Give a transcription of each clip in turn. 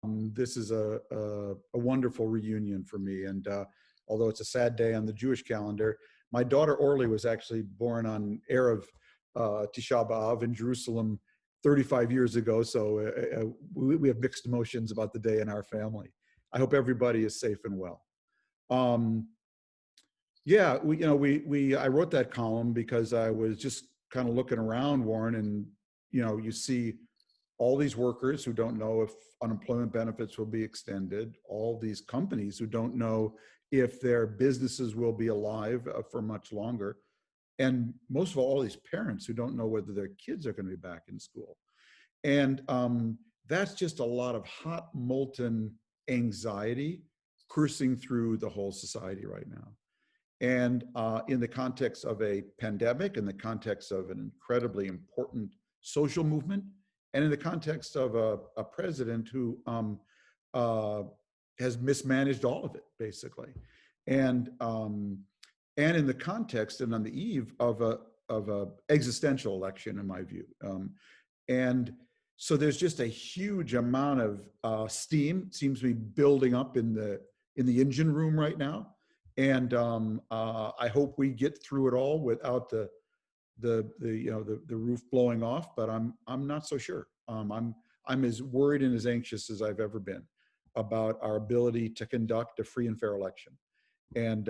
this is a wonderful reunion for me. And although it's a sad day on the Jewish calendar, my daughter Orly was actually born on Erev Tisha B'Av in Jerusalem 35 years ago. So we have mixed emotions about the day in our family. I hope everybody is safe and well. Yeah, I wrote that column because I was just kind of looking around, Warren, and you see all these workers who don't know if unemployment benefits will be extended, all these companies who don't know if their businesses will be alive for much longer, and most of all these parents who don't know whether their kids are going to be back in school. And that's just a lot of hot, molten anxiety coursing through the whole society right now. And in the context of a pandemic, in the context of an incredibly important social movement, and in the context of a president who has mismanaged all of it, basically. And in the context and on the eve of a existential election, in my view. And so there's just a huge amount of steam seems to be building up in the engine room right now. And I hope we get through it all without the roof blowing off, but I'm not so sure. I'm as worried and as anxious as I've ever been about our ability to conduct a free and fair election. And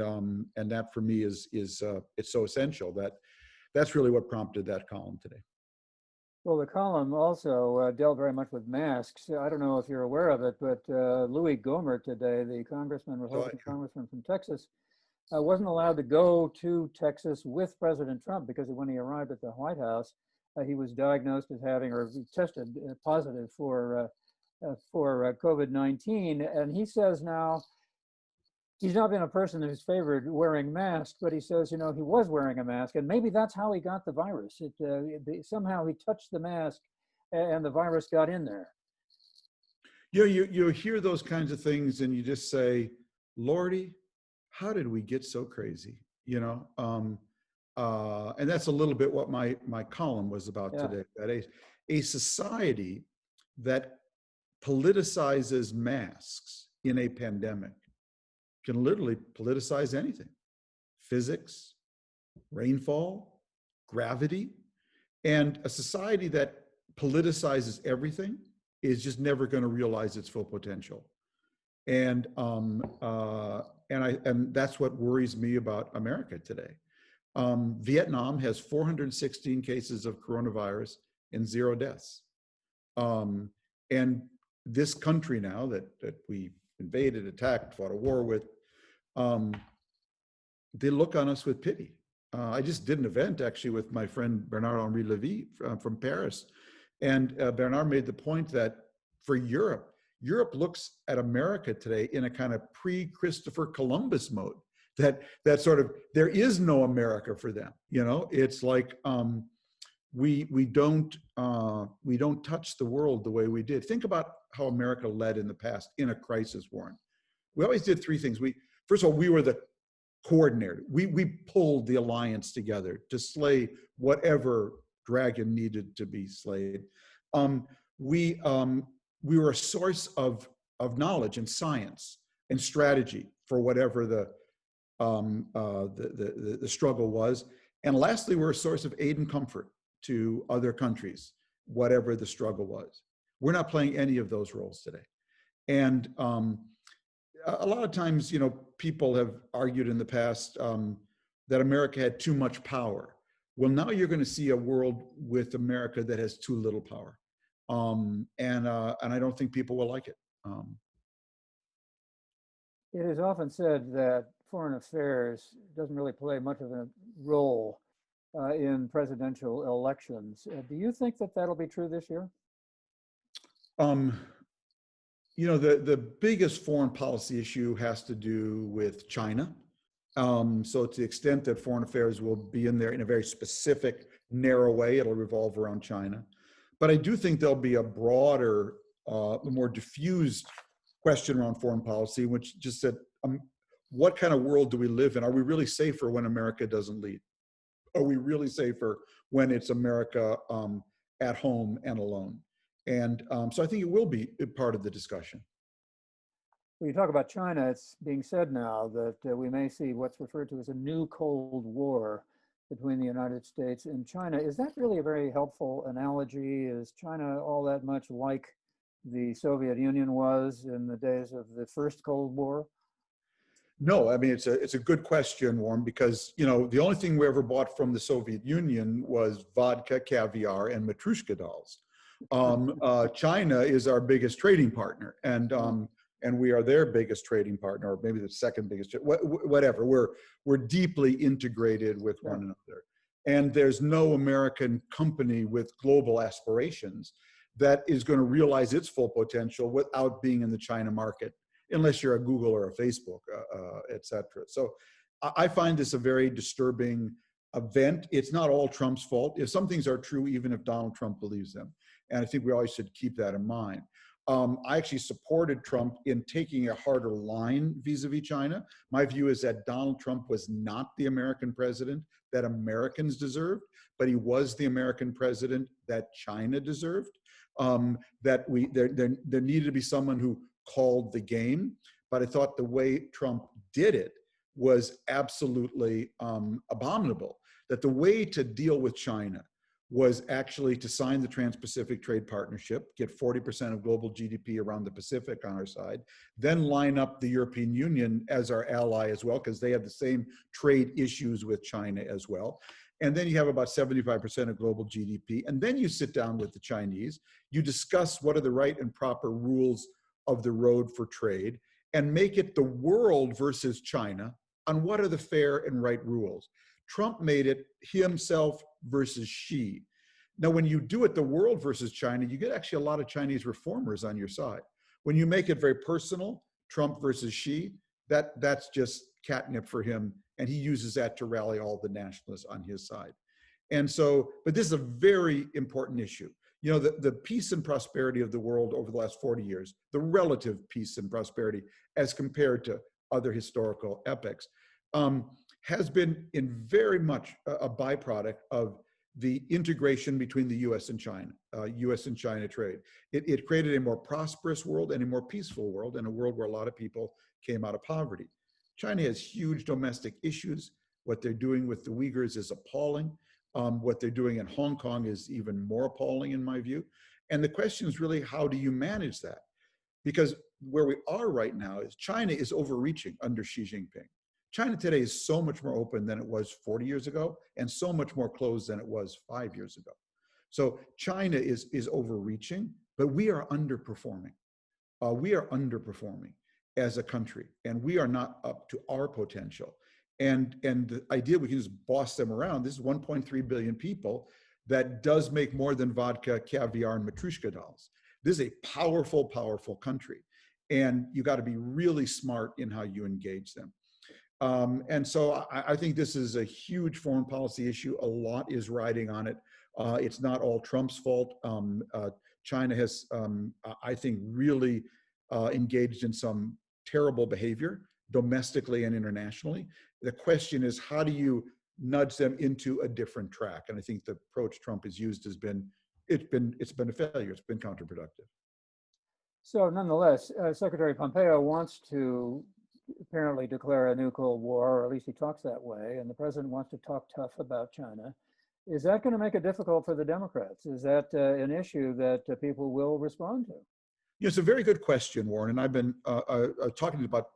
that for me is it's so essential that's really what prompted that column today. Well, the column also dealt very much with masks. I don't know if you're aware of it, but Louis Gohmert today, the Republican congressman from Texas, wasn't allowed to go to Texas with President Trump because when he arrived at the White House, he was diagnosed as having or tested positive for COVID-19. And he says now, he's not been a person who's favored wearing masks, but he says, he was wearing a mask, and maybe that's how he got the virus. Somehow he touched the mask, and the virus got in there. You hear those kinds of things, and you just say, Lordy, how did we get so crazy? And that's a little bit what my column was about today. That a society that politicizes masks in a pandemic can literally politicize anything. Physics, rainfall, gravity. And a society that politicizes everything is just never going to realize its full potential. And that's what worries me about America today. Vietnam has 416 cases of coronavirus and 0 deaths. And this country now that we invaded, attacked, fought a war with, they look on us with pity. I just did an event actually with my friend Bernard-Henri Lévy from Paris. And Bernard made the point that for Europe looks at America today in a kind of pre-Christopher Columbus mode, that sort of, there is no America for them. It's like we don't touch the world the way we did. Think about how America led in the past in a crisis, Warren. We always did 3 things. First of all, we were the coordinator. We pulled the alliance together to slay whatever dragon needed to be slayed. We were a source of knowledge and science and strategy for whatever the struggle was. And lastly, we're a source of aid and comfort to other countries, whatever the struggle was. We're not playing any of those roles today. And a lot of times, people have argued in the past that America had too much power. Well, now you're going to see a world with America that has too little power. And I don't think people will like it. It is often said that foreign affairs doesn't really play much of a role in presidential elections. Do you think that that'll be true this year? The biggest foreign policy issue has to do with China. So to the extent that foreign affairs will be in there in a very specific, narrow way, it'll revolve around China. But I do think there'll be a broader, more diffused question around foreign policy, which just said, what kind of world do we live in? Are we really safer when America doesn't lead? Are we really safer when it's America at home and alone? And so I think it will be a part of the discussion. When you talk about China, it's being said now that we may see what's referred to as a new Cold War between the United States and China. Is that really a very helpful analogy? Is China all that much like the Soviet Union was in the days of the first Cold War? No, I mean, it's a good question, Warren, because, you know, the only thing we ever bought from the Soviet Union was vodka, caviar, and Matryoshka dolls. China is our biggest trading partner, and we are their biggest trading partner, or maybe the second biggest, whatever. We're deeply integrated with one another. And there's no American company with global aspirations that is going to realize its full potential without being in the China market, unless you're a Google or a Facebook, et cetera. So I find this a very disturbing event. It's not all Trump's fault. If some things are true, even if Donald Trump believes them. And I think we always should keep that in mind. I actually supported Trump in taking a harder line vis-a-vis China. My view is that Donald Trump was not the American president that Americans deserved, but he was the American president that China deserved. That there needed to be someone who called the game, but I thought the way Trump did it was absolutely abominable. That the way to deal with China was actually to sign the Trans-Pacific Trade Partnership, get 40% of global GDP around the Pacific on our side, then line up the European Union as our ally as well, because they have the same trade issues with China as well. And then you have about 75% of global GDP. And then you sit down with the Chinese, you discuss what are the right and proper rules of the road for trade, and make it the world versus China on what are the fair and right rules. Trump made it himself versus Xi. Now, when you do it the world versus China, you get actually a lot of Chinese reformers on your side. When you make it very personal, Trump versus Xi, that's just catnip for him, and he uses that to rally all the nationalists on his side. And so, but this is a very important issue. You know, the peace and prosperity of the world over the last 40 years, the relative peace and prosperity as compared to other historical epochs, has been in very much a byproduct of the integration between the US and China, US and China trade. It created a more prosperous world and a more peaceful world, and a world where a lot of people came out of poverty. China has huge domestic issues. What they're doing with the Uyghurs is appalling. What they're doing in Hong Kong is even more appalling in my view. And the question is really, how do you manage that? Because where we are right now is China is overreaching under Xi Jinping. China today is so much more open than it was 40 years ago, and so much more closed than it was 5 years ago. So China is overreaching, but we are underperforming. We are underperforming as a country, and we are not up to our potential. And the idea we can just boss them around, this is 1.3 billion people that does make more than vodka, caviar, and Matryoshka dolls. This is a powerful, powerful country. And you got to be really smart in how you engage them. And so I think this is a huge foreign policy issue. A lot is riding on it. It's not all Trump's fault. China has, I think, really engaged in some terrible behavior domestically and internationally. The question is, how do you nudge them into a different track? And I think the approach Trump has used has been, it's been a failure. It's been counterproductive. So nonetheless, Secretary Pompeo wants to apparently declare a new Cold War, or at least he talks that way, and the president wants to talk tough about China. Is that going to make it difficult for the Democrats? Is that an issue that people will respond to? Yeah, it's a very good question, Warren, and I've been talking about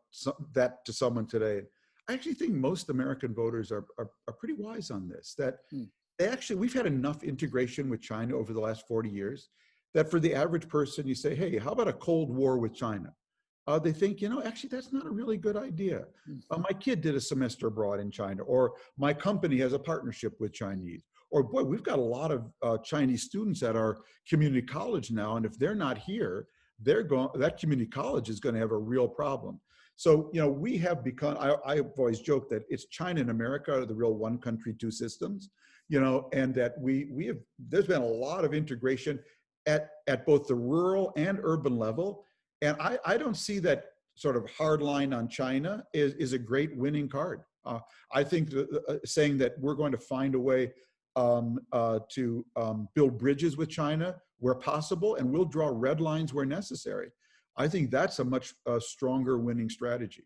that to someone today. I actually think most American voters are pretty wise on this, that we've had enough integration with China over the last 40 years that for the average person, you say, hey, how about a Cold War with China? They think, you know, actually, that's not a really good idea. My kid did a semester abroad in China, or my company has a partnership with Chinese, or boy, we've got a lot of Chinese students at our community college now, and if they're not here, that community college is going to have a real problem. So, you know, we have become, I've always joked that it's China and America are the real one country, two systems, you know, and that there's been a lot of integration at both the rural and urban level. And I don't see that sort of hard line on China is a great winning card. I think saying that we're going to find a way build bridges with China where possible, and we'll draw red lines where necessary. I think that's a much stronger winning strategy.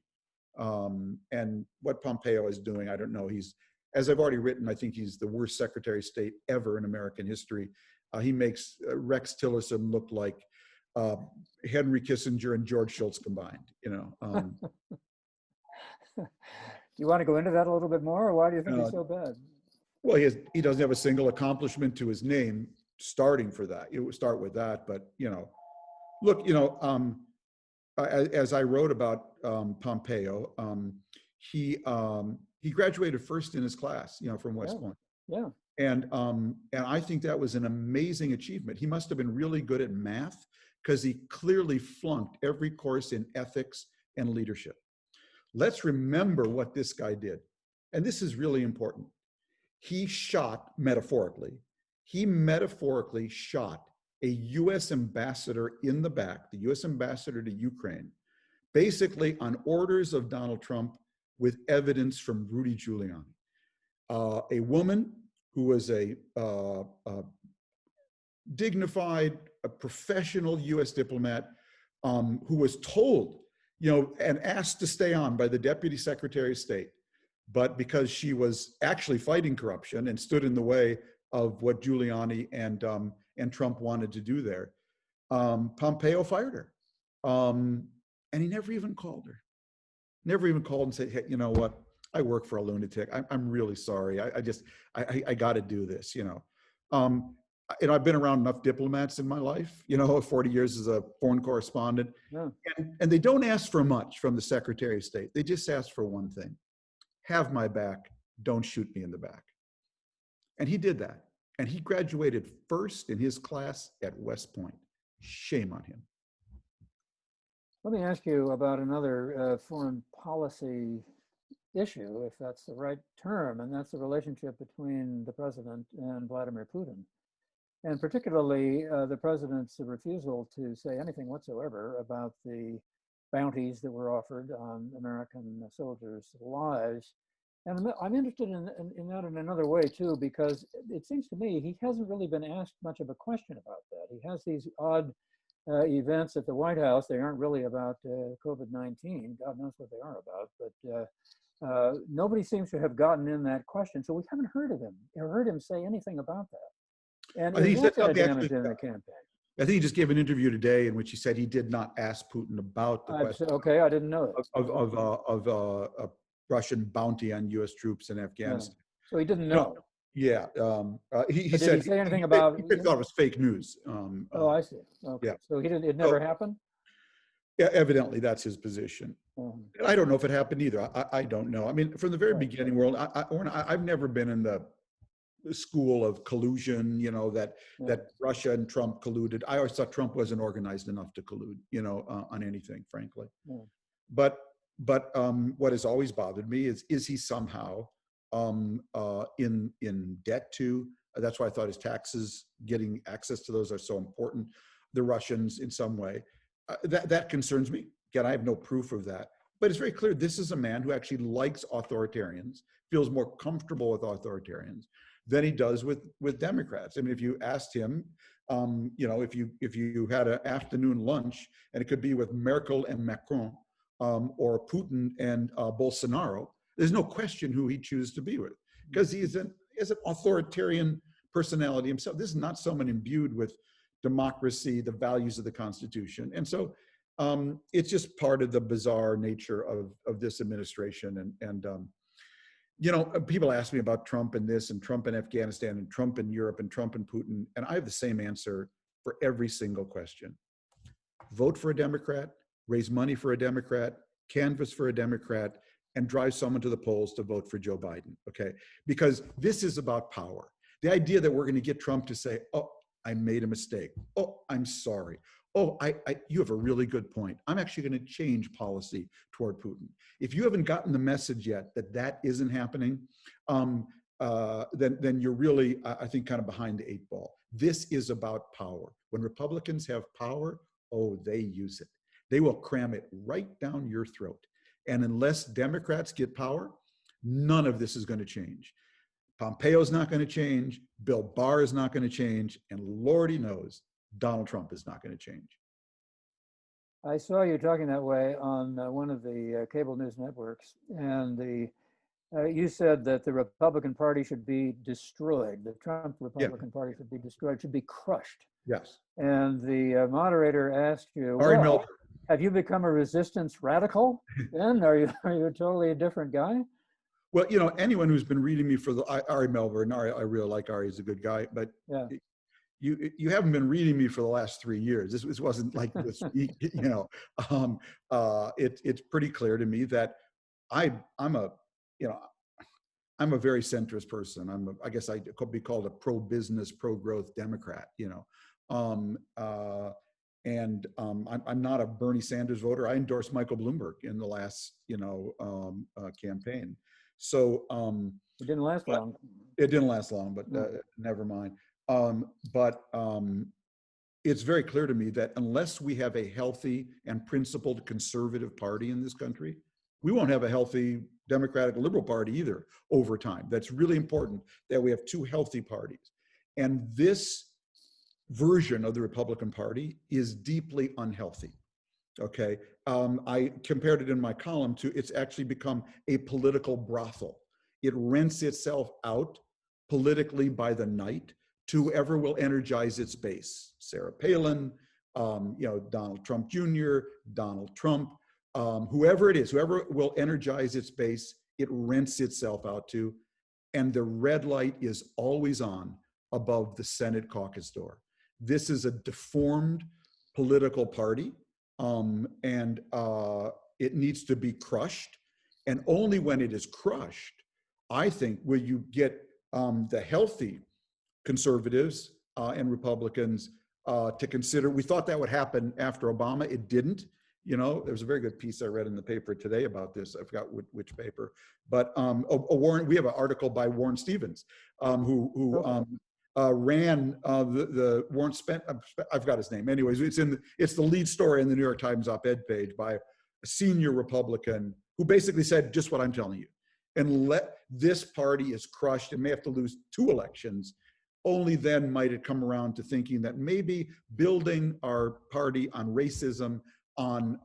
And what Pompeo is doing, I don't know. He's, as I've already written, I think he's the worst Secretary of State ever in American history. He makes Rex Tillerson look like Henry Kissinger and George Shultz combined, you know. Do you want to go into that a little bit more, or why do you think he's so bad? Well, he doesn't have a single accomplishment to his name. Starting for that, it would start with that. But you know, look, you know, as I wrote about Pompeo, he graduated first in his class, you know, from West Point. Yeah. And I think that was an amazing achievement. He must have been really good at math because he clearly flunked every course in ethics and leadership. Let's remember what this guy did. And this is really important. He shot, metaphorically, shot a US ambassador in the back, the US ambassador to Ukraine, basically on orders of Donald Trump with evidence from Rudy Giuliani. A woman who was a dignified, a professional US diplomat who was told, you know, and asked to stay on by the Deputy Secretary of State, but because she was actually fighting corruption and stood in the way of what Giuliani and Trump wanted to do there, Pompeo fired her. And he never even called her. Never even called and said, hey, you know what? I work for a lunatic. I'm really sorry. I got to do this, you know. And I've been around enough diplomats in my life, you know, 40 years as a foreign correspondent. Yeah. And they don't ask for much from the Secretary of State. They just ask for one thing: have my back, don't shoot me in the back. And he did that. And he graduated first in his class at West Point. Shame on him. Let me ask you about another foreign policy issue, if that's the right term, and that's the relationship between the president and Vladimir Putin. And particularly the president's refusal to say anything whatsoever about the bounties that were offered on American soldiers' lives. And I'm interested in that in another way too, because it seems to me he hasn't really been asked much of a question about that. He has these odd events at the White House. They aren't really about COVID-19. God knows what they are about, but nobody seems to have gotten in that question. So we haven't heard of him or heard him say anything about that. And is that going to damage in the campaign? I think he just gave an interview today in which he said he did not ask Putin about the question. Okay, I didn't know that. Of a Russian bounty on U.S. troops in Afghanistan. Yeah. So he didn't know. Yeah, he did said he say anything about? He thought it was fake news. Oh, I see. Okay. Yeah. So he didn't. It never happened. Yeah, evidently that's his position. And I don't know if it happened either. I don't know. I mean, from the very beginning, world, I've never been in the school of collusion, you know, that Russia and Trump colluded. I always thought Trump wasn't organized enough to collude, you know, on anything, frankly. But what has always bothered me is he somehow in debt too? That's why I thought his taxes, getting access to those, are so important. The Russians, in some way, that concerns me. Again, I have no proof of that, but it's very clear this is a man who actually likes authoritarians, feels more comfortable with authoritarians than he does with Democrats. I mean, if you asked him, you know, if you had an afternoon lunch and it could be with Merkel and Macron, or Putin and Bolsonaro, there's no question who he'd choose to be with, because he is an authoritarian personality himself. This is not someone imbued with democracy, the values of the Constitution. And so it's just part of the bizarre nature of this administration. And you know, people ask me about Trump and this and Trump in Afghanistan and Trump in Europe and Trump and Putin. And I have the same answer for every single question. Vote for a Democrat, raise money for a Democrat, canvass for a Democrat, and drive someone to the polls to vote for Joe Biden, okay? Because this is about power. The idea that we're going to get Trump to say, oh, I made a mistake. Oh, I'm sorry. Oh, you have a really good point. I'm actually going to change policy toward Putin. If you haven't gotten the message yet that isn't happening, then you're really, I think, kind of behind the eight ball. This is about power. When Republicans have power, oh, they use it. They will cram it right down your throat. And unless Democrats get power, none of this is going to change. Pompeo's not going to change. Bill Barr is not going to change. And Lordy knows Donald Trump is not going to change. I saw you talking that way on one of the cable news networks, and you said that the Republican Party should be destroyed. The Trump Republican Party should be destroyed, should be crushed. Yes. And the moderator asked you, Ari well, Melber. Have you become a resistance radical then? Are you totally a different guy? Well, anyone who's been reading me for Ari Melber, and Ari, I really like Ari, he's a good guy, but yeah. You haven't been reading me for the last 3 years. This wasn't like this week, it's pretty clear to me that I'm a very centrist person. I guess I could be called a pro-business, pro-growth Democrat, I'm not a Bernie Sanders voter. I endorsed Michael Bloomberg in the last, campaign. So it didn't last long. It didn't last long, but never mind. It's very clear to me that unless we have a healthy and principled conservative party in this country, we won't have a healthy Democratic Liberal Party either over time. That's really important that we have two healthy parties. And this version of the Republican Party is deeply unhealthy. Okay, I compared it in my column to it's actually become a political brothel. It rents itself out politically by the night to whoever will energize its base. Sarah Palin, Donald Trump Jr., Donald Trump, whoever it is, whoever will energize its base, it rents itself out to, and the red light is always on above the Senate caucus door. This is a deformed political party, and it needs to be crushed. And only when it is crushed, I think, will you get the healthy conservatives and Republicans to consider. We thought that would happen after Obama. It didn't. There was a very good piece I read in the paper today about this. I forgot which paper, but Warren. We have an article by Warren Stevens, who ran the Warren Spent. I forgot his name. Anyways, it's the lead story in the New York Times op-ed page by a senior Republican who basically said just what I'm telling you. And let this party is crushed and may have to lose 2 elections. Only then might it come around to thinking that maybe building our party on racism, on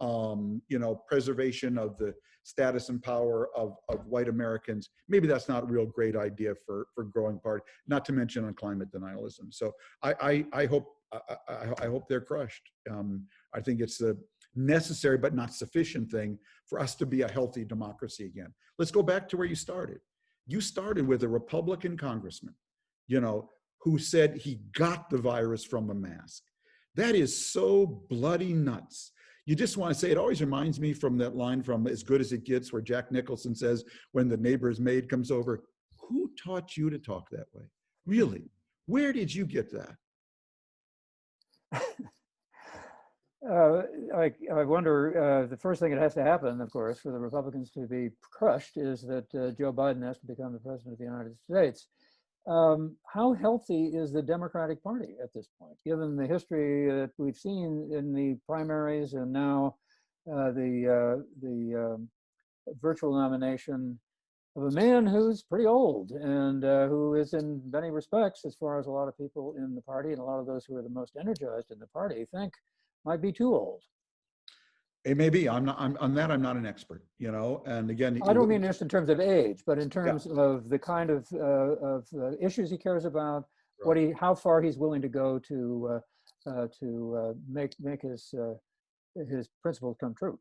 preservation of the status and power of white Americans, maybe that's not a real great idea for growing party. Not to mention on climate denialism. So I hope they're crushed. I think it's a necessary but not sufficient thing for us to be a healthy democracy again. Let's go back to where you started. You started with a Republican congressman, who said he got the virus from a mask. That is so bloody nuts. You just want to say, it always reminds me from that line from As Good as It Gets, where Jack Nicholson says, when the neighbor's maid comes over, who taught you to talk that way? Really? Where did you get that? I wonder, the first thing that has to happen, of course, for the Republicans to be crushed is that Joe Biden has to become the president of the United States. How healthy is the Democratic Party at this point, given the history that we've seen in the primaries and now the virtual nomination of a man who's pretty old and who is, in many respects, as far as a lot of people in the party and a lot of those who are the most energized in the party think, might be too old? It may be. I'm not an expert, and again, I don't mean just in terms of age, but in terms of the kind of issues he cares about, right. How far he's willing to go to make his principles come true.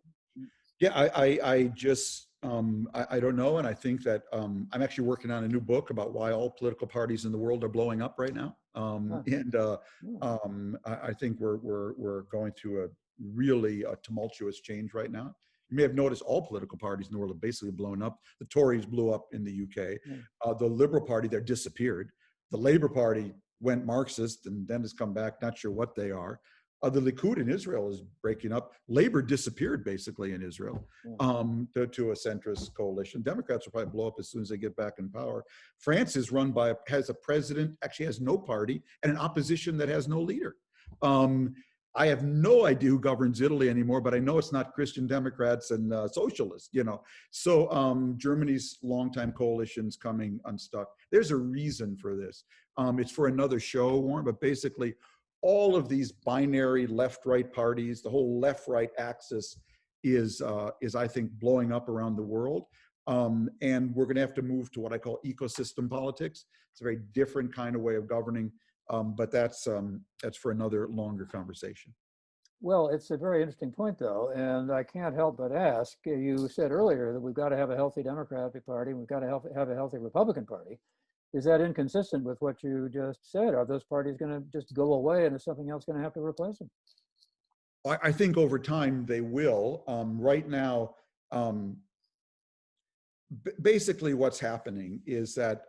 Yeah, I just I don't know, and I think that I'm actually working on a new book about why all political parties in the world are blowing up right now, I think we're going through a really tumultuous change right now. You may have noticed all political parties in the world have basically blown up. The Tories blew up in the UK. The Liberal Party there disappeared. The Labour Party went Marxist and then has come back, not sure what they are. The Likud in Israel is breaking up. Labour disappeared basically in Israel to a centrist coalition. Democrats will probably blow up as soon as they get back in power. France is has a president, actually has no party, and an opposition that has no leader. I have no idea who governs Italy anymore, but I know it's not Christian Democrats and socialists, you know. So Germany's longtime coalition's coming unstuck. There's a reason for this. It's for another show, Warren, but basically all of these binary left-right parties, the whole left-right axis is I think, blowing up around the world. And we're going to have to move to what I call ecosystem politics. It's a very different kind of way of governing, but that's for another longer conversation. Well, it's a very interesting point, though, and I can't help but ask. You said earlier that we've got to have a healthy Democratic Party, and we've got to have a healthy Republican Party. Is that inconsistent with what you just said? Are those parties going to just go away, and is something else going to have to replace them? I think over time they will. Right now, basically what's happening is that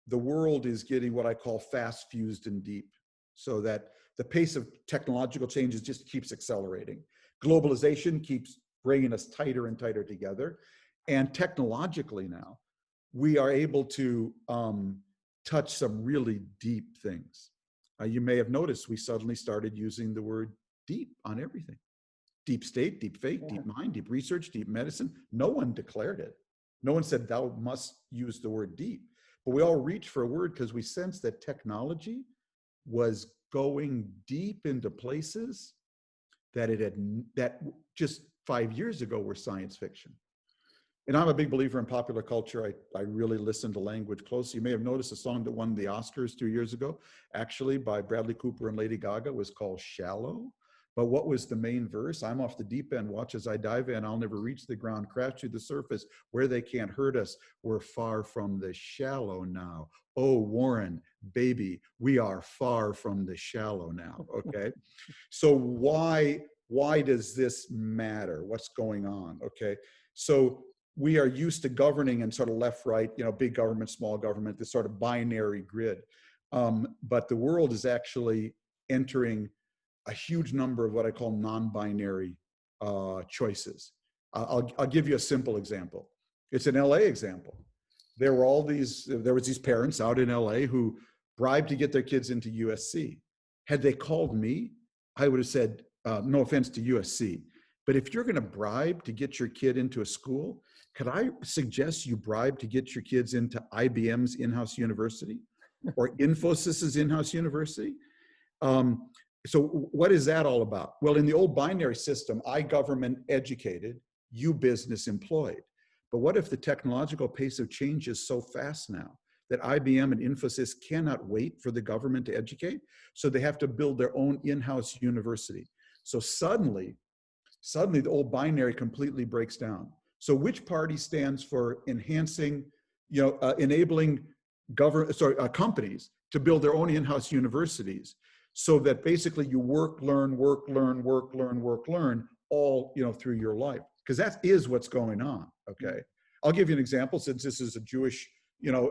the world is getting what I call fast, fused, and deep, so that the pace of technological changes just keeps accelerating. Globalization keeps bringing us tighter and tighter together. And technologically now, we are able to touch some really deep things. You may have noticed we suddenly started using the word deep on everything. Deep state, deep fake, deep mind, deep research, deep medicine. No one declared it. No one said thou must use the word deep. But we all reached for a word because we sensed that technology was going deep into places that that just 5 years ago were science fiction. And I'm a big believer in popular culture. I really listen to language closely. You may have noticed a song that won the Oscars 2 years ago, actually by Bradley Cooper and Lady Gaga, was called Shallow. But what was the main verse? I'm off the deep end, watch as I dive in. I'll never reach the ground, crash to the surface where they can't hurt us. We're far from the shallow now. Oh, Warren, baby, we are far from the shallow now, okay? So why does this matter? What's going on, okay? So we are used to governing in sort of left, right, you know, big government, small government, this sort of binary grid. But the world is actually entering a huge number of what I call non-binary choices. I'll give you a simple example. It's an LA example. There was these parents out in LA who bribed to get their kids into USC. Had they called me, I would have said, no offense to USC, but if you're going to bribe to get your kid into a school, could I suggest you bribe to get your kids into IBM's in-house university or Infosys's in-house university? So what is that all about? Well, in the old binary system, I government educated, you business employed. But what if the technological pace of change is so fast now that IBM and Infosys cannot wait for the government to educate? So they have to build their own in-house university. So suddenly the old binary completely breaks down. So which party stands for enhancing, enabling companies to build their own in-house universities, so that basically you work, learn all, through your life, because that is what's going on, okay? I'll give you an example, since this is a Jewish,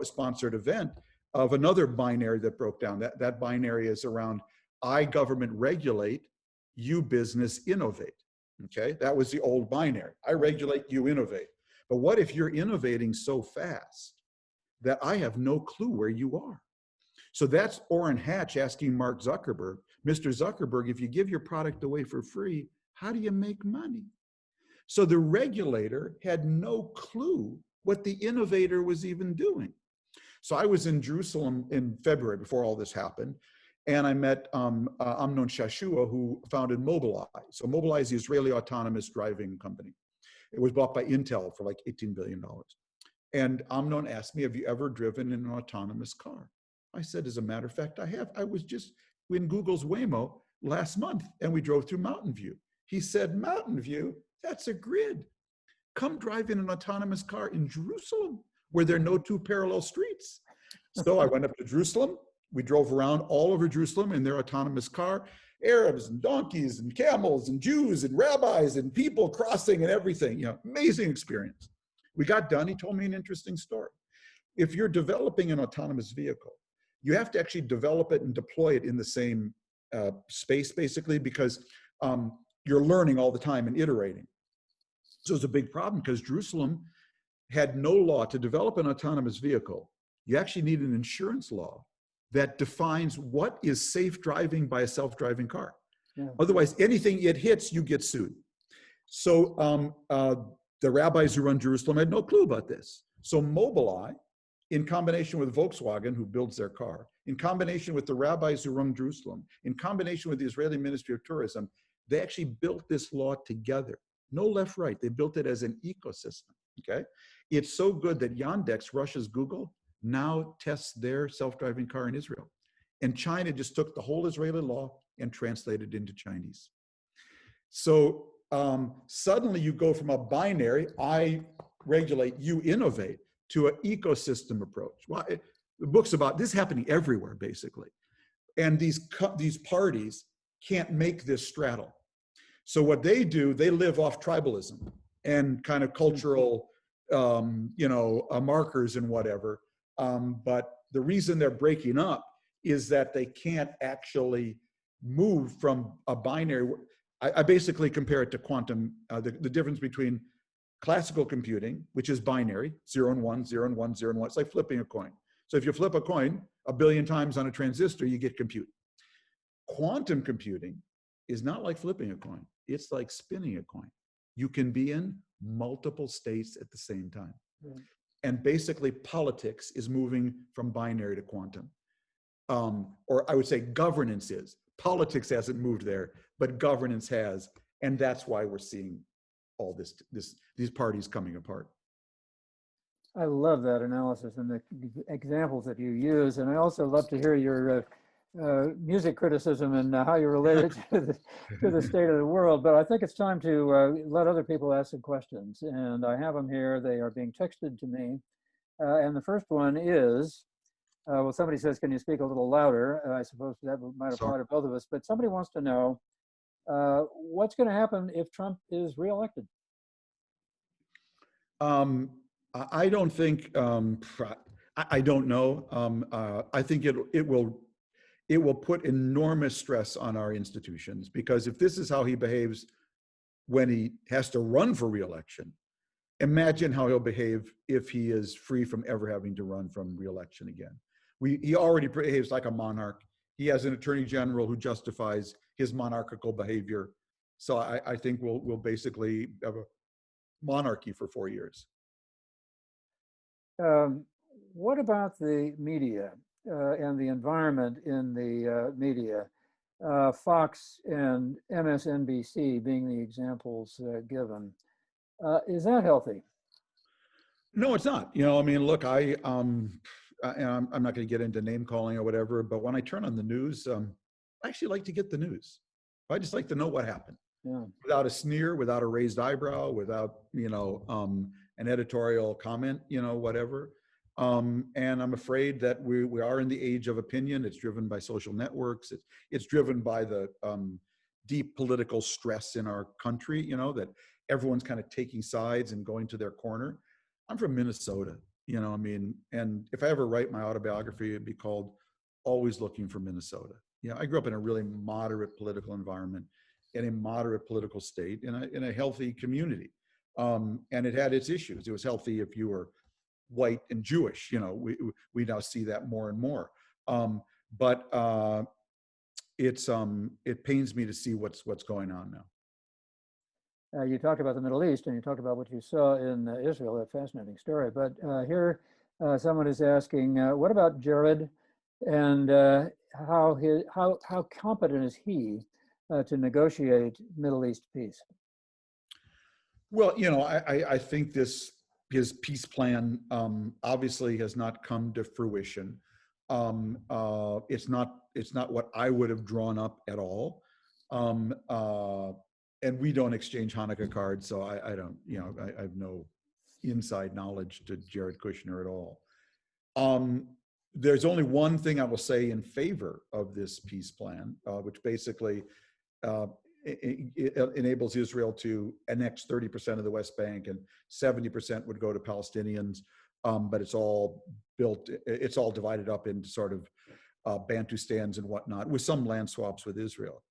sponsored event, of another binary that broke down. That binary is around I government regulate, you business innovate, okay? That was the old binary. I regulate, you innovate. But what if you're innovating so fast that I have no clue where you are? So that's Orrin Hatch asking Mark Zuckerberg, Mr. Zuckerberg, if you give your product away for free, how do you make money? So the regulator had no clue what the innovator was even doing. So I was in Jerusalem in February before all this happened, and I met Amnon Shashua, who founded Mobileye. So Mobileye is the Israeli autonomous driving company. It was bought by Intel for like $18 billion. And Amnon asked me, have you ever driven in an autonomous car? I said, as a matter of fact, I have. I was just in Google's Waymo last month, and we drove through Mountain View. He said, Mountain View? That's a grid. Come drive in an autonomous car in Jerusalem, where there are no two parallel streets. So I went up to Jerusalem. We drove around all over Jerusalem in their autonomous car. Arabs and donkeys and camels and Jews and rabbis and people crossing and everything. Amazing experience. We got done. He told me an interesting story. If you're developing an autonomous vehicle, you have to actually develop it and deploy it in the same space, basically, because you're learning all the time and iterating. So it's a big problem because Jerusalem had no law to develop an autonomous vehicle. You actually need an insurance law that defines what is safe driving by a self-driving car. Yeah. Otherwise, anything it hits, you get sued. So the rabbis who run Jerusalem had no clue about this. So Mobileye, in combination with Volkswagen, who builds their car, in combination with the rabbis who run Jerusalem, in combination with the Israeli Ministry of Tourism, they actually built this law together. No left, right. They built it as an ecosystem, okay? It's so good that Yandex, Russia's Google, now tests their self-driving car in Israel. And China just took the whole Israeli law and translated it into Chinese. So suddenly you go from a binary, I regulate, you innovate, to an ecosystem approach. Well, the book's about this happening everywhere, basically. And these parties can't make this straddle. So what they do, they live off tribalism and kind of cultural, markers and whatever. But the reason they're breaking up is that they can't actually move from a binary. I basically compare it to quantum, the difference between classical computing, which is binary, 0 and 1, 0 and 1, 0 and 1. It's like flipping a coin. So if you flip a coin 1 billion times on a transistor, you get compute. Quantum computing is not like flipping a coin. It's like spinning a coin. You can be in multiple states at the same time. Mm. And basically politics is moving from binary to quantum. Or I would say governance is. Politics hasn't moved there, but governance has. And that's why we're seeing all these parties coming apart. I love that analysis and the examples that you use. And I also love to hear your music criticism and how you relate it to the state of the world. But I think it's time to let other people ask some questions. And I have them here. They are being texted to me. And the first one is, well, somebody says, can you speak a little louder? I suppose that might apply to both of us. But somebody wants to know, what's going to happen if Trump is reelected? I don't think, I don't know. I think it will put enormous stress on our institutions, because if this is how he behaves when he has to run for reelection, imagine how he'll behave if he is free from ever having to run from reelection again. He already behaves like a monarch. He has an attorney general who justifies his monarchical behavior. So I think we'll basically have a monarchy for 4 years. What about the media and the environment in the media? Fox and MSNBC being the examples given. Is that healthy? No, it's not. I mean, look, I'm not going to get into name calling or whatever, but when I turn on the news, I actually like to get the news. I just like to know what happened. Yeah. Without a sneer, without a raised eyebrow, without, an editorial comment, whatever. And I'm afraid that we are in the age of opinion. It's driven by social networks. It's driven by the deep political stress in our country, that everyone's kind of taking sides and going to their corner. I'm from Minnesota, and if I ever write my autobiography, it'd be called Always Looking for Minnesota. I grew up in a really moderate political environment, in a moderate political state, in a healthy community. And it had its issues. It was healthy if you were white and Jewish. We now see that more and more. But it pains me to see what's going on now. You talked about the Middle East and you talked about what you saw in Israel, a fascinating story. But here someone is asking, what about Jared, and how competent is he to negotiate Middle East peace? Well, I think his peace plan obviously has not come to fruition. It's not what I would have drawn up at all. And we don't exchange Hanukkah cards, so I don't, I have no inside knowledge to Jared Kushner at all. There's only one thing I will say in favor of this peace plan, which basically it enables Israel to annex 30% of the West Bank, and 70% would go to Palestinians. But it's all divided up into sort of Bantustans and whatnot, with some land swaps with Israel.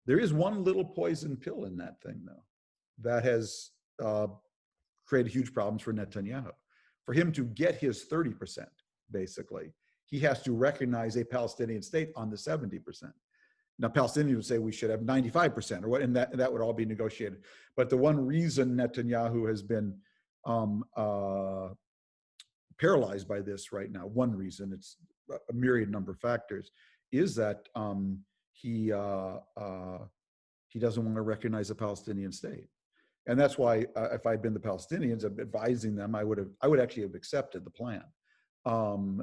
There is one little poison pill in that thing, though, that has created huge problems for Netanyahu. For him to get his 30%, basically, he has to recognize a Palestinian state on the 70%. Now, Palestinians would say we should have 95% or what, and that would all be negotiated. But the one reason Netanyahu has been paralyzed by this right now, one reason, it's a myriad number of factors, is that he doesn't want to recognize a Palestinian state. And that's why if I'd been the Palestinians advising them, I would actually have accepted the plan and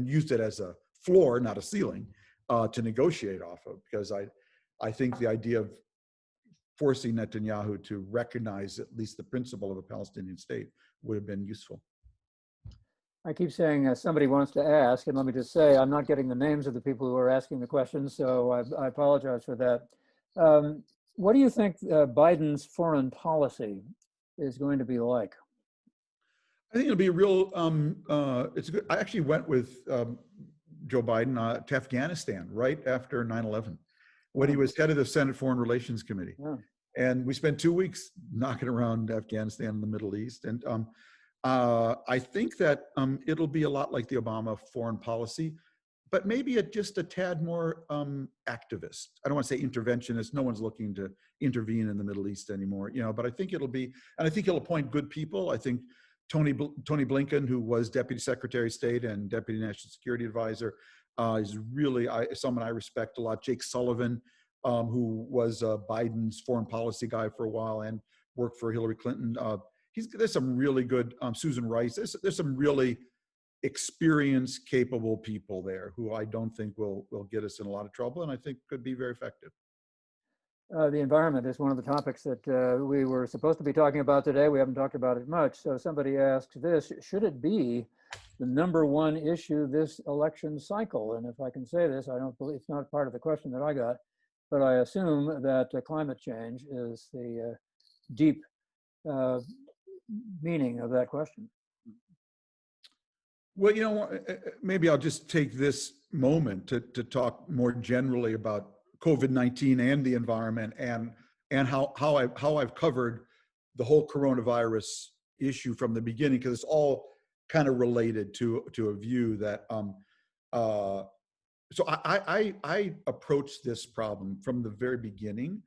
used it as a floor, not a ceiling, to negotiate off of, because I think the idea of forcing Netanyahu to recognize at least the principle of a Palestinian state would have been useful. I keep saying somebody wants to ask, and let me just say, I'm not getting the names of the people who are asking the questions, so I apologize for that. What do you think Biden's foreign policy is going to be like? I think it'll be real, it's good. I actually went with Joe Biden to Afghanistan right after 9/11, when he was head of the Senate Foreign Relations Committee. Yeah. And we spent 2 weeks knocking around Afghanistan and the Middle East. And I think that it'll be a lot like the Obama foreign policy, but maybe just a tad more activist. I don't want to say interventionist. No one's looking to intervene in the Middle East anymore, but I think it'll be, and I think he'll appoint good people. I think Tony Blinken, who was Deputy Secretary of State and Deputy National Security Advisor, is really someone I respect a lot. Jake Sullivan, who was Biden's foreign policy guy for a while and worked for Hillary Clinton. There's some really good, Susan Rice, there's some really experienced, capable people there who I don't think will get us in a lot of trouble, and I think could be very effective. The environment is one of the topics that we were supposed to be talking about today. We haven't talked about it much. So somebody asks this: should it be the #1 issue this election cycle? And if I can say this, I don't believe it's not part of the question that I got, but I assume that climate change is the deep meaning of that question. Well, maybe I'll just take this moment to talk more generally about COVID-19 and the environment, and how I've covered the whole coronavirus issue from the beginning, because it's all kind of related to a view that so I approached this problem from the very beginning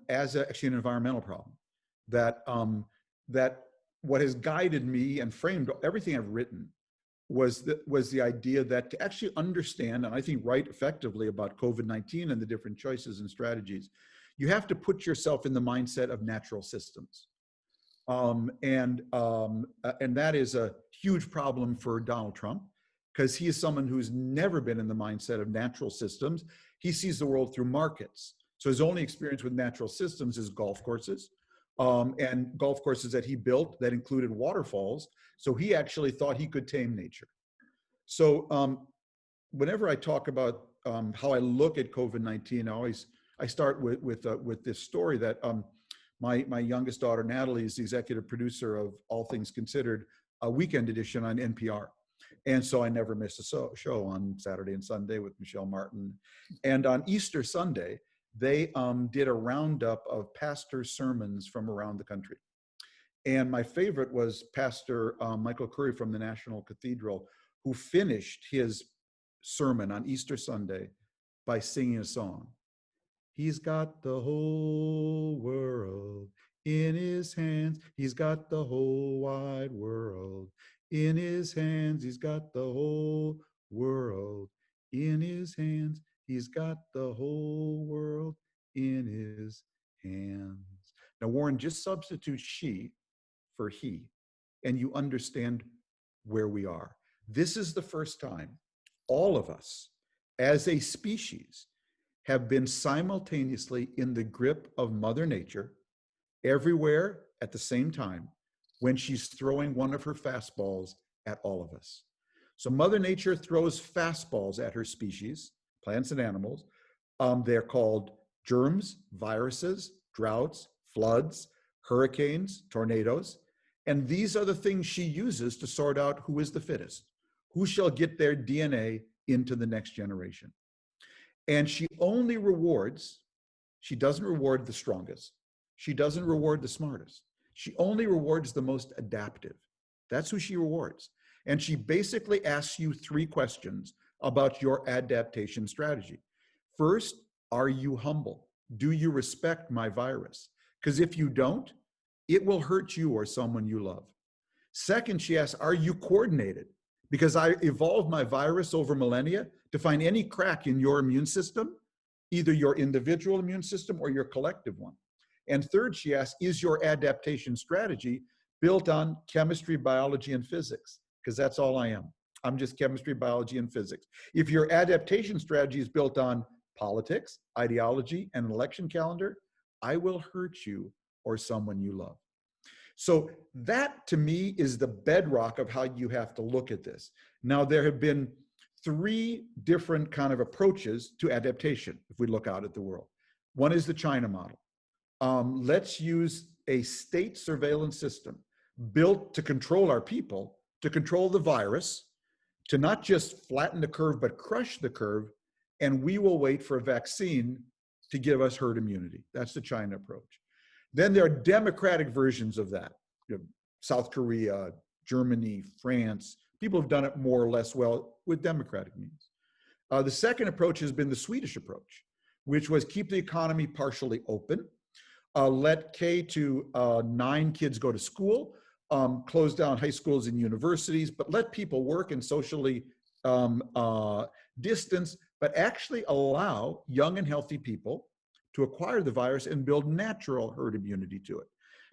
as actually an environmental problem. That what has guided me and framed everything I've written was the idea that to actually understand, and I think write effectively about COVID-19 and the different choices and strategies, you have to put yourself in the mindset of natural systems. And that is a huge problem for Donald Trump, because he is someone who's never been in the mindset of natural systems. He sees the world through markets. So his only experience with natural systems is golf courses. And golf courses that he built that included waterfalls. So he actually thought he could tame nature. So whenever I talk about how I look at COVID-19, I start with this story that my youngest daughter, Natalie, is the executive producer of All Things Considered, a weekend edition on NPR. And so I never miss a show on Saturday and Sunday with Michelle Martin. And on Easter Sunday, they did a roundup of pastor sermons from around the country. And my favorite was Pastor Michael Curry from the National Cathedral, who finished his sermon on Easter Sunday by singing a song. He's got the whole world in his hands. He's got the whole wide world in his hands. He's got the whole world in his hands. He's got the whole world in his hands. Now, Warren, just substitute she for he, and you understand where we are. This is the first time all of us, as a species, have been simultaneously in the grip of Mother Nature, everywhere at the same time, when she's throwing one of her fastballs at all of us. So Mother Nature throws fastballs at her species, plants and animals. They're called germs, viruses, droughts, floods, hurricanes, tornadoes. And these are the things she uses to sort out who is the fittest, who shall get their DNA into the next generation. And she only rewards, she doesn't reward the strongest. She doesn't reward the smartest. She only rewards the most adaptive. That's who she rewards. And she basically asks you 3 questions about your adaptation strategy. First, are you humble? Do you respect my virus? Because if you don't, it will hurt you or someone you love. Second, she asks, are you coordinated? Because I evolved my virus over millennia to find any crack in your immune system, either your individual immune system or your collective one. And third, she asks, is your adaptation strategy built on chemistry, biology, and physics? Because that's all I am. I'm just chemistry, biology, and physics. If your adaptation strategy is built on politics, ideology, and an election calendar, I will hurt you or someone you love. So that, to me, is the bedrock of how you have to look at this. Now, there have been 3 different kind of approaches to adaptation, if we look out at the world. One is the China model. Let's use a state surveillance system built to control our people, to control the virus, to not just flatten the curve, but crush the curve, and we will wait for a vaccine to give us herd immunity. That's the China approach. Then there are democratic versions of that. You know, South Korea, Germany, France, people have done it more or less well with democratic means. The second approach has been the Swedish approach, which was keep the economy partially open, let K to 9 kids go to school, close down high schools and universities, but let people work and socially distance, but actually allow young and healthy people to acquire the virus and build natural herd immunity to it.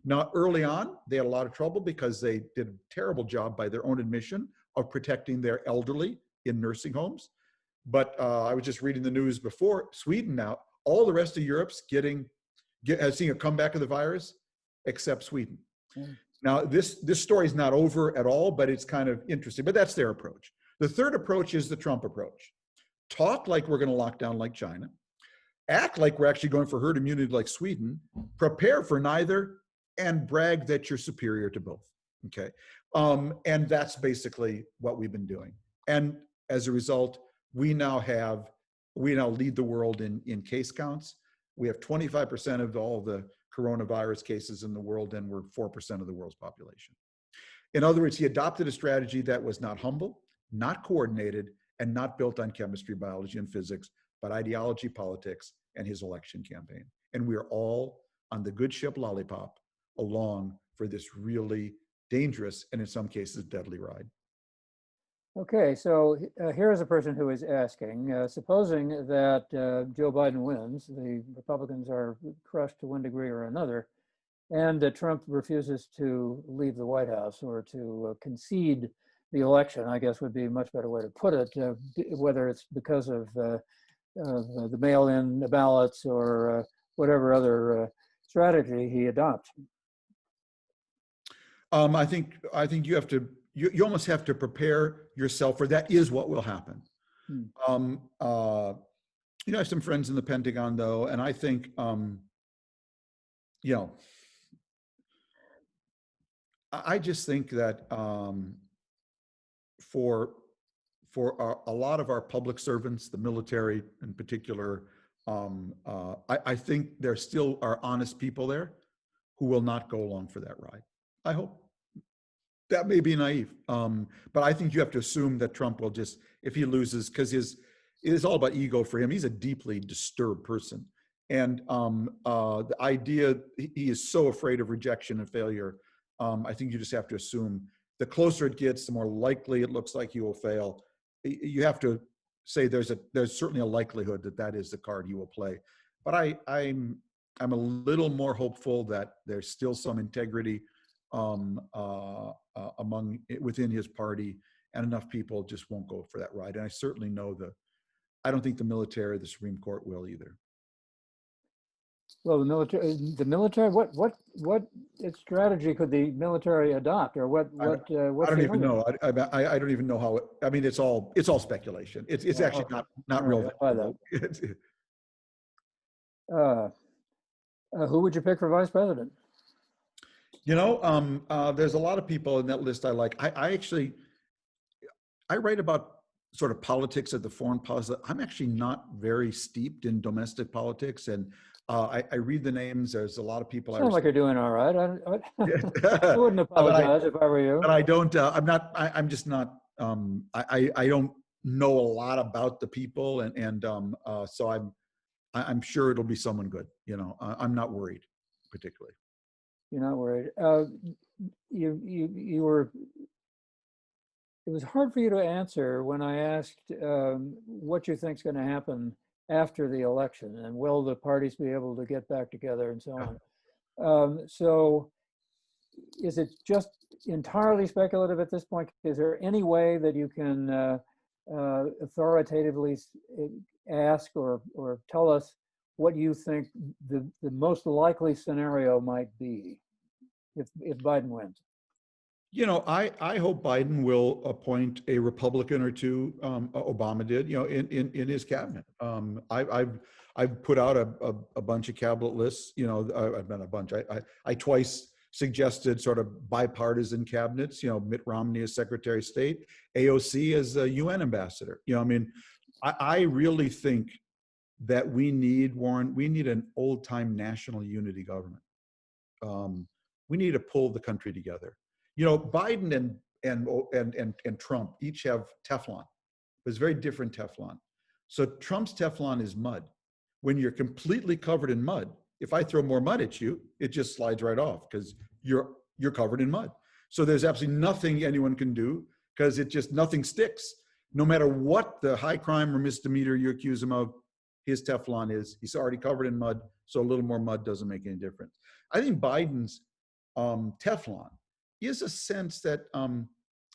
Now, early on, they had a lot of trouble because they did a terrible job by their own admission of protecting their elderly in nursing homes. But I was just reading the news before, Sweden now, all the rest of Europe's seeing a comeback of the virus, except Sweden. Mm. Now, this story is not over at all, but it's kind of interesting, but that's their approach. The third approach is the Trump approach. Talk like we're going to lock down like China, act like we're actually going for herd immunity like Sweden, prepare for neither, and brag that you're superior to both, okay? And that's basically what we've been doing. And as a result, we now lead the world in case counts. We have 25% of all the coronavirus cases in the world, and we're 4% of the world's population. In other words, he adopted a strategy that was not humble, not coordinated, and not built on chemistry, biology, and physics, but ideology, politics, and his election campaign. And we are all on the good ship Lollipop along for this really dangerous and in some cases deadly ride. Okay, so here is a person who is asking, supposing that Joe Biden wins, the Republicans are crushed to one degree or another, and that Trump refuses to leave the White House or to concede the election, I guess would be a much better way to put it, whether it's because of the mail-in ballots or whatever other strategy he adopts. I think you have to. You almost have to prepare yourself for that is what will happen. I have some friends in the Pentagon though, and I think, I just think that for a lot of our public servants, the military in particular, I think there still are honest people there who will not go along for that ride. I hope. That may be naive, but I think you have to assume that Trump will just, if he loses, because it is all about ego for him. He's a deeply disturbed person. And the idea, he is so afraid of rejection and failure. I think you just have to assume the closer it gets, the more likely it looks like he will fail. You have to say there's certainly a likelihood that is the card he will play. But I'm a little more hopeful that there's still some integrity within his party, and enough people just won't go for that ride. And I certainly know I don't think the military or the Supreme Court will either. Well, the military, what strategy could the military adopt, or what? I don't even know. I don't even know how. It's all speculation. It's actually not real. Who would you pick for vice president? There's a lot of people in that list I like. I write about sort of politics at the foreign policy. I'm actually not very steeped in domestic politics, and I read the names. There's a lot of people. Sounds like you're doing all right. I wouldn't apologize if I were you. But I don't. I'm not. I'm just not. I don't know a lot about the people, so I'm sure it'll be someone good. I'm not worried particularly. You're not worried. You were. It was hard for you to answer when I asked what you think is going to happen after the election, and will the parties be able to get back together and so on. So is it just entirely speculative at this point? Is there any way that you can authoritatively ask or tell us what you think the most likely scenario might be if Biden wins? I hope Biden will appoint a Republican or two. Obama did, in his cabinet. I've put out a bunch of cabinet lists. I've done a bunch. I twice suggested sort of bipartisan cabinets. Mitt Romney as Secretary of State, AOC as a UN ambassador. I really think that we need, Warren, we need an old-time national unity government. We need to pull the country together. Biden and Trump each have Teflon, but it's very different Teflon. So Trump's Teflon is mud. When you're completely covered in mud, if I throw more mud at you, it just slides right off because you're covered in mud. So there's absolutely nothing anyone can do because nothing sticks. No matter what the high crime or misdemeanor you accuse him of, his Teflon he's already covered in mud. So a little more mud doesn't make any difference. I think Biden's Teflon is a sense that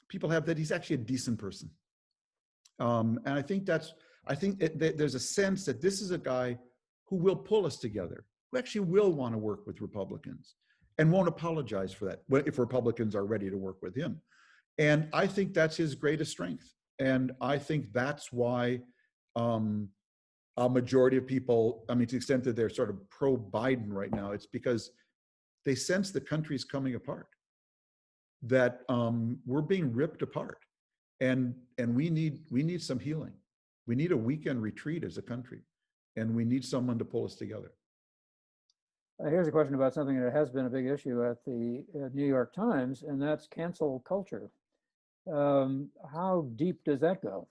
people have that he's actually a decent person. And I think there's a sense that this is a guy who will pull us together, who actually will want to work with Republicans and won't apologize for that if Republicans are ready to work with him. And I think that's his greatest strength. And I think that's why a majority of people, to the extent that they're sort of pro-Biden right now, it's because they sense the country's coming apart, that we're being ripped apart, and we need some healing. We need a weekend retreat as a country, and we need someone to pull us together. Here's a question about something that has been a big issue at the New York Times, and that's cancel culture. How deep does that go?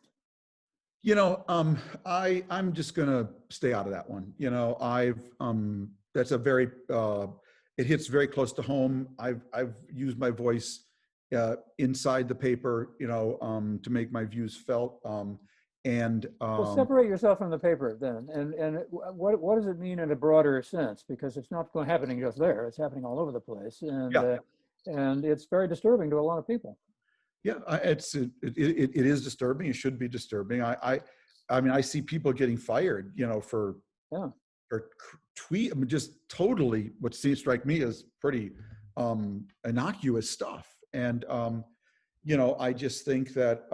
I'm just gonna stay out of that one. That's a very it hits very close to home. I've used my voice inside the paper, to make my views felt. Well, separate yourself from the paper then, and what does it mean in a broader sense? Because it's not happening just there; it's happening all over the place, and it's very disturbing to a lot of people. Yeah, it is disturbing. It should be disturbing. I see people getting fired, for tweet. Just totally what seems to strike me as pretty innocuous stuff. And I just think that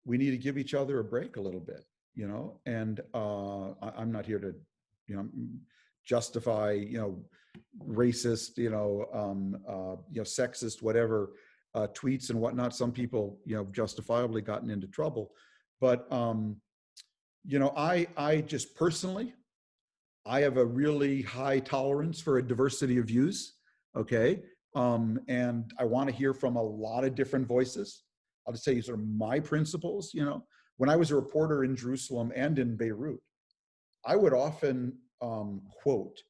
we need to give each other a break a little bit, And I'm not here to, justify, racist, sexist, whatever. Tweets and whatnot. Some people, justifiably gotten into trouble. But, I just personally, I have a really high tolerance for a diversity of views. Okay. And I want to hear from a lot of different voices. I'll just tell you sort of my principles. When I was a reporter in Jerusalem and in Beirut, I would often quote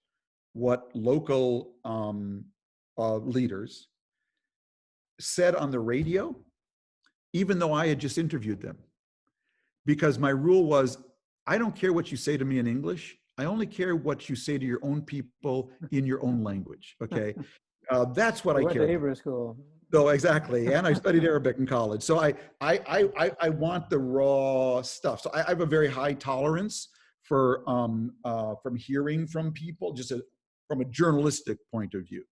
what local leaders said on the radio, even though I had just interviewed them. Because my rule was, I don't care what you say to me in English. I only care what you say to your own people in your own language, okay? That's what I care about. Went to Hebrew school. So exactly, and I studied Arabic in college. So I want the raw stuff. So I have a very high tolerance for from hearing from people, just from a journalistic point of view,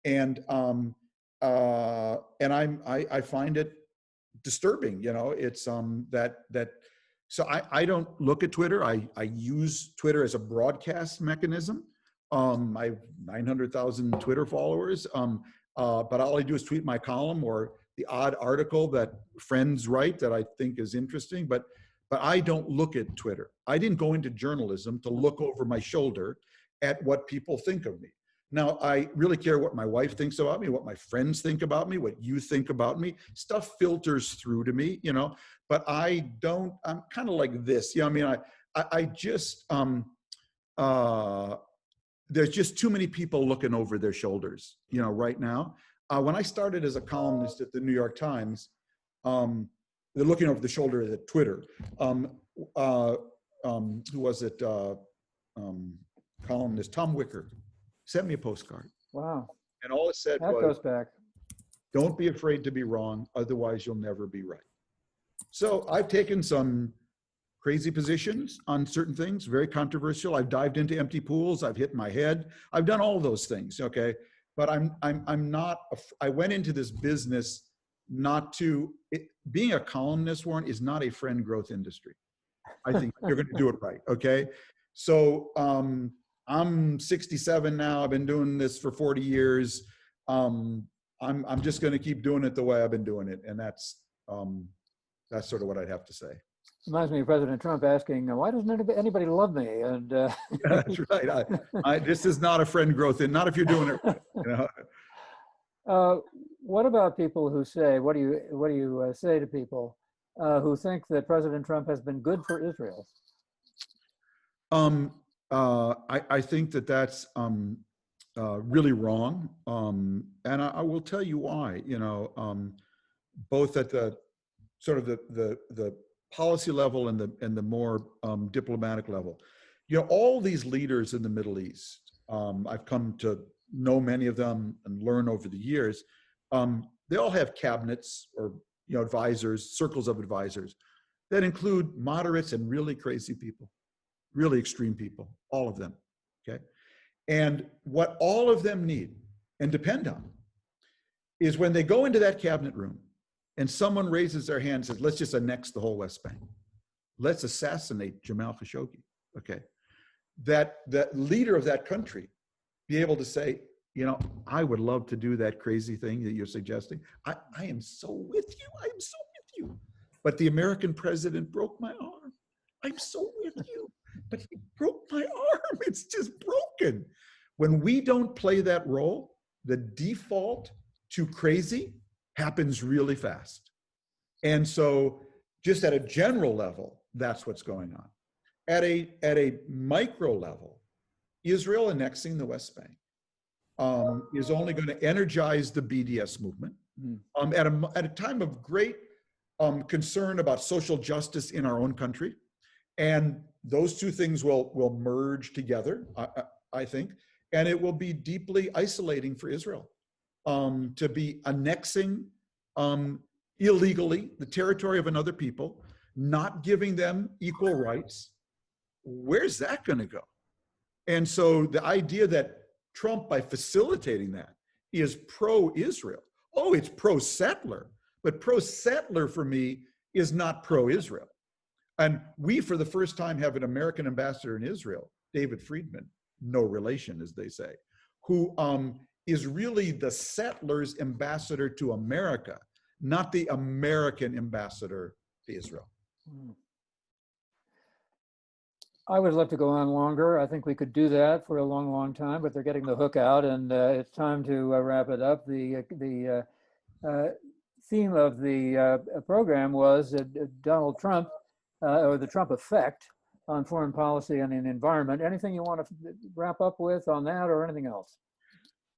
And I find it disturbing, it's that so I don't look at Twitter. I use Twitter as a broadcast mechanism. I have 900,000 Twitter followers, but all I do is tweet my column or the odd article that friends write that I think is interesting, but I don't look at Twitter. I didn't go into journalism to look over my shoulder at what people think of me. Now, I really care what my wife thinks about me, what my friends think about me, what you think about me. Stuff filters through to me, but I don't, I'm kind of like this. I mean, I just, there's just too many people looking over their shoulders, right now. When I started as a columnist at the New York Times, they're looking over the shoulder at Twitter. Who was it? Columnist Tom Wicker sent me a postcard. Wow. And all it said that was, goes back. don't be afraid to be wrong, otherwise you'll never be right. So I've taken some crazy positions on certain things, very controversial. I've dived into empty pools. I've hit my head. I've done all of those things. Okay. But I'm not, I went into this business not to, being a columnist, Warren, is not a friend growth industry. I think you're going to do it right. Okay. So I'm 67 now. I've been doing this for 40 years. I'm just going to keep doing it the way I've been doing it. And that's sort of what I'd have to say. Reminds me of President Trump asking, why doesn't anybody love me? And yeah, that's right. This is not a friend growth, and not if you're doing it right. What about people who say, what do you say to people who think that President Trump has been good for Israel? I think that that's really wrong, and I will tell you why. Both at the sort of the policy level and the more diplomatic level. All these leaders in the Middle East, I've come to know many of them and learn over the years. They all have cabinets or advisors, circles of advisors that include moderates and really crazy people, really extreme people, all of them. Okay, and what all of them need and depend on is when they go into that cabinet room and someone raises their hand and says, let's just annex the whole West Bank. Let's assassinate Jamal Khashoggi. Okay. That leader of that country be able to say, I would love to do that crazy thing that you're suggesting. I am so with you. I am so with you. But the American president broke my arm. I'm so with you. But he broke my arm. It's just broken. When we don't play that role, the default to crazy happens really fast. And so just at a general level, that's what's going on. At a micro level, Israel annexing the West Bank is only going to energize the BDS movement. At a time of great concern about social justice in our own country. And those two things will merge together, I think. And it will be deeply isolating for Israel. To be annexing illegally the territory of another people, not giving them equal rights. Where's that going to go? And so the idea that Trump, by facilitating that, is pro-Israel. Oh, it's pro-settler, but pro-settler for me is not pro-Israel. And we, for the first time, have an American ambassador in Israel, David Friedman, no relation, as they say, who is really the settlers' ambassador to America, not the American ambassador to Israel. I would love to go on longer. I think we could do that for a long, long time, but they're getting the hook out, and it's time to wrap it up. The theme of the program was Donald Trump, or the Trump effect on foreign policy and the environment. Anything you want to wrap up with on that, or anything else?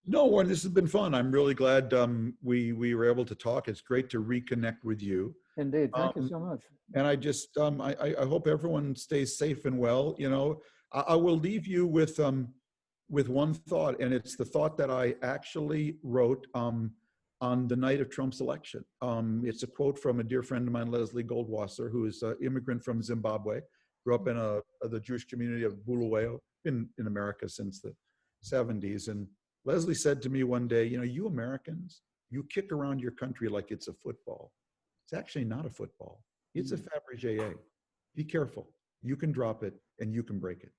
No, Warren, this has been fun. I'm really glad we were able to talk. It's great to reconnect with you. Indeed, thank you so much. And I just, I hope everyone stays safe and well. I will leave you with one thought, and it's the thought that I actually wrote on the night of Trump's election. It's a quote from a dear friend of mine, Leslie Goldwasser, who is an immigrant from Zimbabwe, grew up in the Jewish community of Bulawayo, been in America since the 70s. And Leslie said to me one day, you Americans, you kick around your country like it's a football. It's actually not a football. It's a Fabergé. Be careful. You can drop it and you can break it.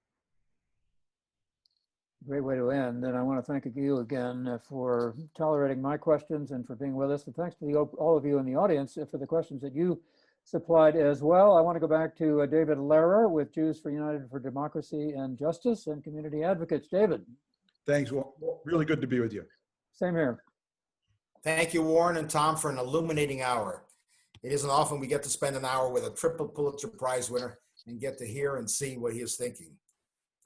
Great way to end. And I want to thank you again for tolerating my questions and for being with us. And thanks to all of you in the audience for the questions that you supplied as well. I want to go back to David Lehrer with Jews for United for Democracy and Justice and Community Advocates. David. Thanks. Well, really good to be with you. Same here. Thank you, Warren and Tom, for an illuminating hour. It isn't often we get to spend an hour with a triple Pulitzer Prize winner and get to hear and see what he is thinking.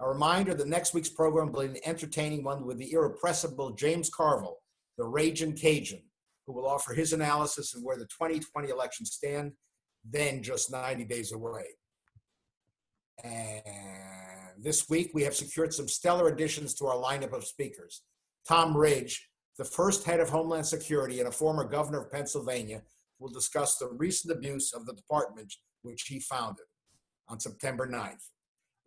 A reminder that next week's program will be an entertaining one with the irrepressible James Carville, the Ragin' Cajun, who will offer his analysis of where the 2020 elections stand, then just 90 days away. And this week, we have secured some stellar additions to our lineup of speakers. Tom Ridge, the first head of Homeland Security and a former governor of Pennsylvania, will discuss the recent abuse of the department which he founded on September 9th.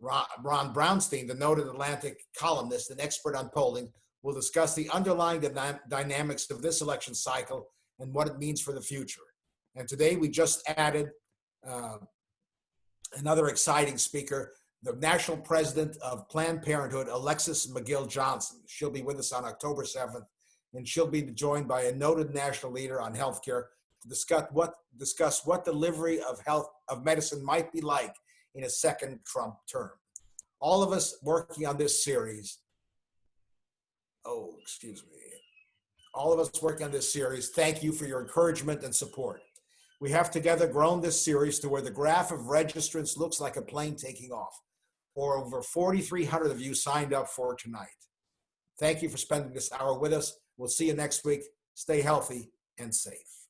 Ron Brownstein, the noted Atlantic columnist and expert on polling, will discuss the underlying dynamics of this election cycle and what it means for the future. And today we just added another exciting speaker, the national president of Planned Parenthood, Alexis McGill Johnson. She'll be with us on October 7th, and she'll be joined by a noted national leader on healthcare to discuss what delivery of medicine might be like in a second Trump term. All of us working on this series, all of us working on this series, thank you for your encouragement and support. We have together grown this series to where the graph of registrants looks like a plane taking off, or over 4,300 of you signed up for tonight. Thank you for spending this hour with us. We'll see you next week. Stay healthy and safe.